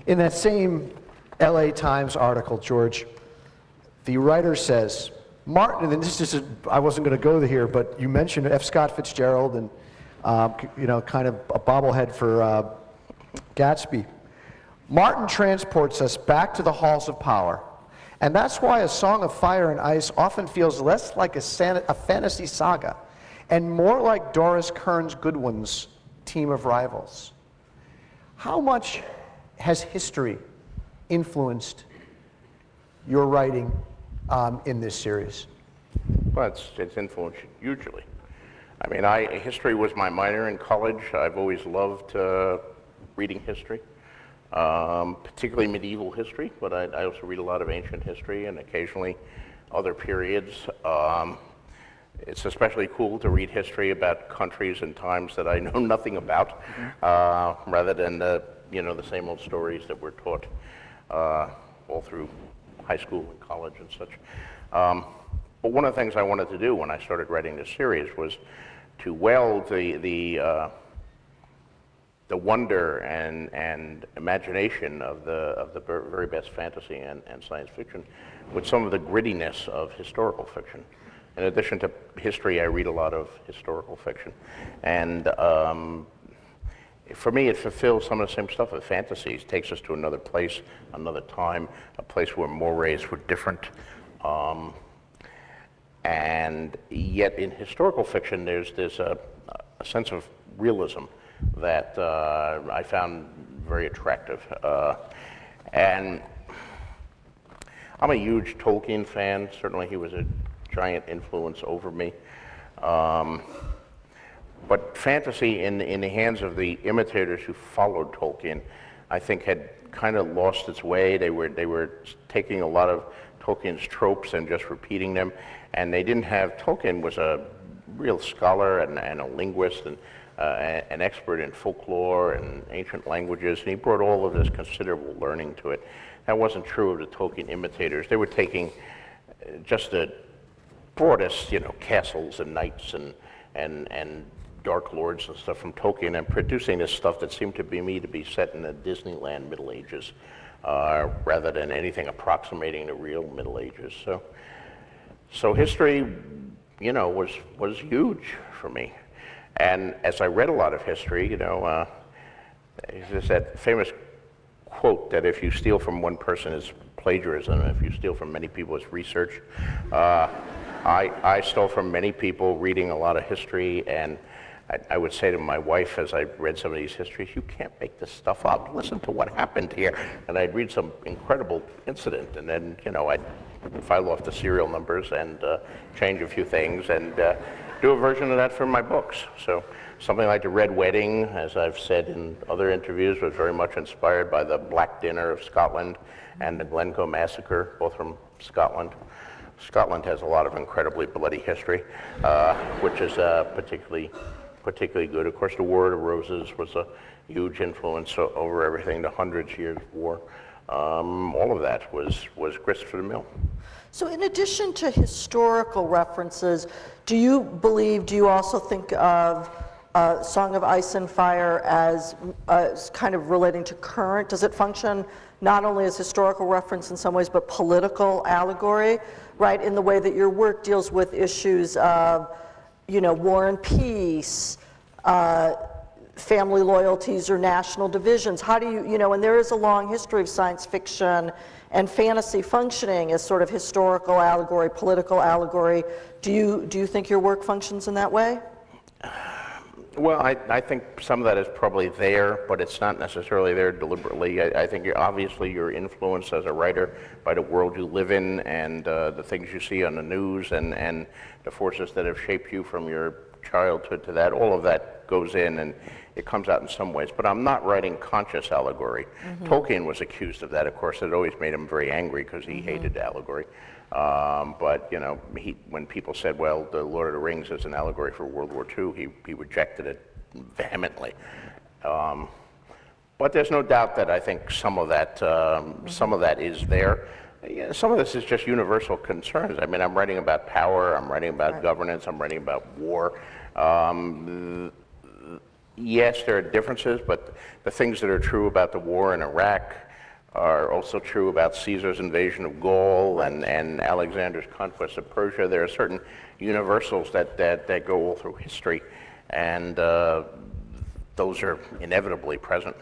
In that same LA Times article, George, the writer says, Martin, and this is, I wasn't going to go here, but you mentioned F. Scott Fitzgerald and, you know, kind of a bobblehead for Gatsby. Martin transports us back to the halls of power. And that's why A Song of Fire and Ice often feels less like a fantasy saga and more like Doris Kearns Goodwin's Team of Rivals. How much has history influenced your writing in this series? Well, it's influenced hugely. I mean, history was my minor in college. I've always loved reading history, particularly medieval history, but I also read a lot of ancient history and occasionally other periods. It's especially cool to read history about countries and times that I know nothing about, rather than you know, the same old stories that we're taught all through high school and college and such. But one of the things I wanted to do when I started writing this series was to weld the wonder and imagination of the very best fantasy and science fiction with some of the grittiness of historical fiction. In addition to history, I read a lot of historical fiction. And for me, it fulfills some of the same stuff of fantasies. It takes us to another place, another time, a place where mores were different. And yet in historical fiction, there's a sense of realism that I found very attractive. And I'm a huge Tolkien fan. Certainly he was a giant influence over me. But fantasy in the hands of the imitators who followed Tolkien, I think had kind of lost its way. They were taking a lot of Tolkien's tropes and just repeating them. And they didn't have, Tolkien was a real scholar and a linguist and an expert in folklore and ancient languages, and he brought all of this considerable learning to it. That wasn't true of the Tolkien imitators. They were taking just the broadest, you know, castles and knights and dark lords and stuff from Tolkien and producing this stuff that seemed to be set in the Disneyland Middle Ages, rather than anything approximating the real Middle Ages. So history, you know, was huge for me. And as I read a lot of history, you know, there's that famous quote that if you steal from one person, it's plagiarism, and if you steal from many people, it's research. I stole from many people reading a lot of history, and I would say to my wife as I read some of these histories, you can't make this stuff up. Listen to what happened here. And I'd read some incredible incident, and then, you know, I'd file off the serial numbers and change a few things and do a version of that for my books. So something like The Red Wedding, as I've said in other interviews, was very much inspired by the Black Dinner of Scotland and the Glencoe Massacre, both from Scotland. Scotland has a lot of incredibly bloody history, which is particularly good. Of course, the War of the Roses was a huge influence over everything, the Hundred Years' War. All of that was grist for the mill. So in addition to historical references, do you also think of Song of Ice and Fire as kind of relating to current? Does it function not only as historical reference in some ways, but political allegory, right? In the way that your work deals with issues of, you know, war and peace, family loyalties or national divisions. How do you know, and there is a long history of science fiction and fantasy functioning as sort of historical allegory, political allegory. Do you think your work functions in that way? Well, I think some of that is probably there, but it's not necessarily there deliberately. I think obviously you're influenced as a writer by the world you live in and the things you see on the news and the forces that have shaped you from your childhood to that. All of that goes in and it comes out in some ways, but I'm not writing conscious allegory. Mm-hmm. Tolkien was accused of that, of course. It always made him very angry because he hated allegory. But, you know, when people said, well, the Lord of the Rings is an allegory for World War II, he rejected it vehemently. But there's no doubt that I think some of that is there. Yeah, some of this is just universal concerns. I mean, I'm writing about power, I'm writing about governance, I'm writing about war. Yes, there are differences, but the things that are true about the war in Iraq are also true about Caesar's invasion of Gaul and Alexander's conquest of Persia. There are certain universals that go all through history, and those are inevitably present.